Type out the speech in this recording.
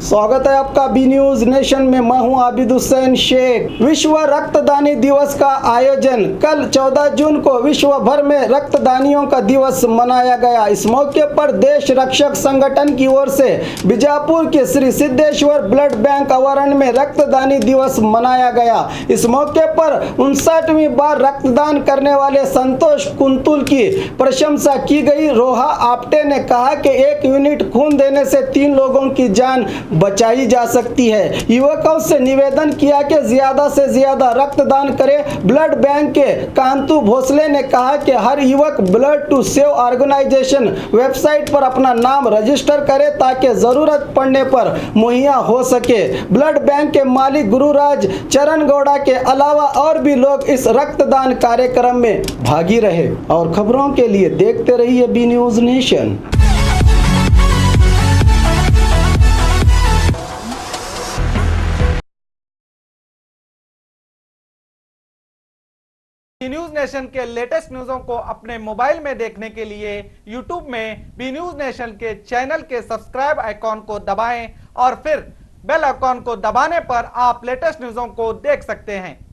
स्वागत है आपका बी न्यूज नेशन में। मैं हूं आबिद हुसैन शेख। विश्व रक्तदानी दिवस का आयोजन कल 14 जून को विश्व भर में रक्तदानियों का दिवस मनाया गया। इस मौके पर देश रक्षक संगठन की ओर से बीजापुर के श्री सिद्धेश्वर ब्लड बैंक आवरण में रक्तदानी दिवस मनाया गया। इस मौके पर 59वीं बार रक्तदान करने वाले संतोष कुंतुल की प्रशंसा की गई। रोहा आप्टे ने कहा कि 1 यूनिट खून देने से 3 लोगों की जान बचाई जा सकती है। युवकों से निवेदन किया कि ज्यादा से ज्यादा रक्तदान करें। ब्लड बैंक के कांतु भोसले ने कहा कि हर युवक blood to save organization website पर अपना नाम रजिस्टर करे ताकि जरूरत पड़ने पर मुहैया हो सके। ब्लड बैंक के मालिक गुरुराज चरण गौड़ा के अलावा और भी लोग इस रक्तदान कार्यक्रम में भागी रहे। और खबरों के लिए देखते रहिए B News Nation. B News Nation के लेटेस्ट न्यूज़ों को अपने मोबाइल में देखने के लिए यूट्यूब में बी न्यूज नेशन के चैनल के सब्सक्राइब आइकॉन को दबाएं और फिर बेल आइकॉन को दबाने पर आप लेटेस्ट न्यूज़ों को देख सकते हैं।